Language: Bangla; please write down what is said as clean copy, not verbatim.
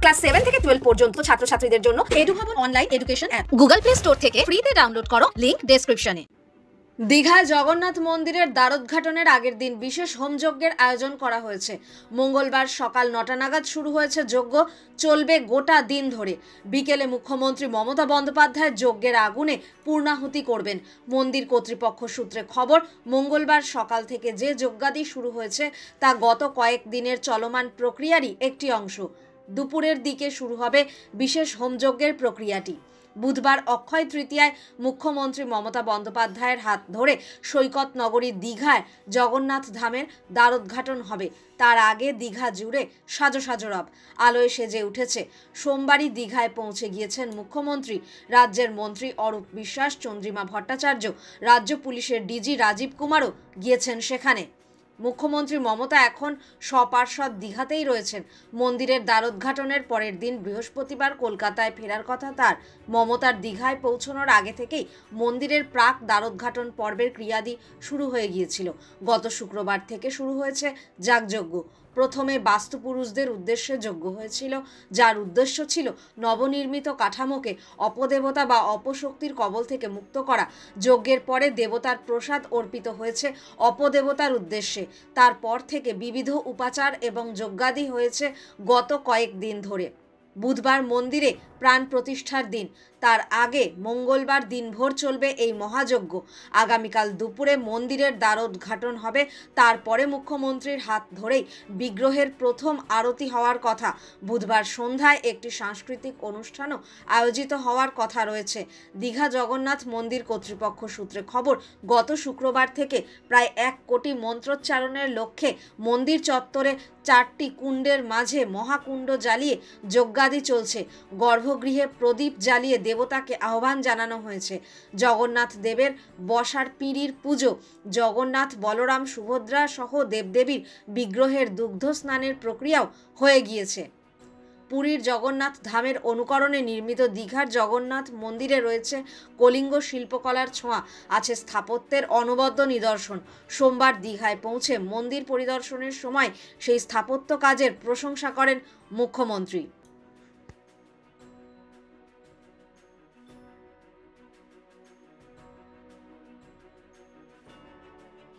ক্লাস 7 থেকে 12 পর্যন্ত ছাত্রছাত্রীদের জন্য Edubhavan online education app Google play store থেকে ফ্রিতে ডাউনলোড করো, লিংক ডেসক্রিপশনে। দীঘায় জগন্নাথ মন্দিরের দ্বারোদ্ঘাটনের আগের দিন বিশেষ হোমযজ্ঞের আয়োজন করা হয়েছে। মঙ্গলবার সকাল 9টা নাগাদ শুরু হয়েছে যজ্ঞ, চলবে গোটা দিন ধরে। বিকেলে মুখ্যমন্ত্রী মমতা বন্দ্যোপাধ্যায় যজ্ঞের আগুনে পূর্ণাহুতি করবেন। মন্দির কর্তৃপক্ষ সূত্রে খবর, মঙ্গলবার সকাল থেকে যে যজ্ঞাদি শুরু হয়েছে তা গত কয়েক দিনের চলমান প্রক্রিয়ারই একটি অংশ। দুপুরের দিকে শুরু হবে বিশেষ হোমযজ্ঞের প্রক্রিয়াটি। বুধবার অক্ষয় তৃতীয়ায় মুখ্যমন্ত্রী মমতা বন্দ্যোপাধ্যায়ের হাত ধরে সৈকত নগরী দীঘায় জগন্নাথ ধামের দ্বারোদ্ঘাটন হবে। তার আগে দীঘা জুড়ে সাজো সাজো রব আলোয় সেজে উঠেছে। সোমবারই দীঘায় পৌঁছে গিয়েছেন মুখ্যমন্ত্রী। রাজ্যের মন্ত্রী অরূপ বিশ্বাস, চন্দ্রিমা ভট্টাচার্য, রাজ্য পুলিশের ডিজি রাজীব কুমারও গিয়েছেন সেখানে। মুখ্যমন্ত্রী মমতা এখন সপার্ষদ দীঘাতেই রয়েছেন। মন্দিরের দ্বারোদ্ঘাটনের পরের দিন বৃহস্পতিবার কলকাতায় ফেরার কথা তার। মমতার দীঘায় পৌঁছানোর আগে থেকেই মন্দিরের প্রাক দ্বারোদ্ঘাটন পর্বের ক্রিয়াদি শুরু হয়ে গিয়েছিল। গত শুক্রবার থেকে শুরু হয়েছে যাগযজ্ঞ। প্রথমে বাস্তুপুরুষদের উদ্দেশ্যে যজ্ঞ হয়েছিল, যার উদ্দেশ্য ছিল নবনির্মিত কাঠামোকে অপদেবতা বা অপশক্তির কবল থেকে মুক্ত করা। যজ্ঞের পরে দেবতার প্রসাদ অর্পিত হয়েছে অপদেবতার উদ্দেশ্যে। তারপর থেকে বিবিধ উপাচার এবং যজ্ঞাদি হয়েছে গত কয়েক দিন ধরে। বুধবার মন্দিরে প্রাণ প্রতিষ্ঠার দিন, তার আগে মঙ্গলবার দিনভর চলবে এই মহাযজ্ঞ। আগামীকাল দুপুরে মন্দিরের দ্বারোদ্ঘাটন হবে। তারপরে মুখ্যমন্ত্রীর হাত ধরেই বিগ্রহের প্রথম আরতি হওয়ার কথা। বুধবার সন্ধ্যায় একটি সাংস্কৃতিক অনুষ্ঠানও আয়োজিত হওয়ার কথা রয়েছে। দীঘা জগন্নাথ মন্দির কর্তৃপক্ষ সূত্রে খবর, গত শুক্রবার থেকে প্রায় 1 কোটি মন্ত্রোচ্চারণের লক্ষ্যে মন্দির চত্বরে 4টি কুণ্ডের মাঝে মহাকুণ্ড জ্বালিয়ে যজ্ঞাদি চলছে। গর্ভগৃহে প্রদীপ জ্বালিয়ে দেবতাকে আহ্বান জানানো হয়েছে। জগন্নাথ দেবের বসার পিঁড়ির পুজো, জগন্নাথ, বলরাম, সুভদ্রা সহ দেবদেবীর বিগ্রহের দুগ্ধ স্নানের প্রক্রিয়াও হয়ে গিয়েছে। পুরীর জগন্নাথ ধামের অনুকরণে নির্মিত দীঘার জগন্নাথ মন্দিরে রয়েছে কলিঙ্গ শিল্পকলার ছোঁয়া, আছে স্থাপত্যের অনবদ্য নিদর্শন। সোমবার দীঘায় পৌঁছে মন্দির পরিদর্শনের সময় সেই স্থাপত্য কাজের প্রশংসা করেন মুখ্যমন্ত্রী।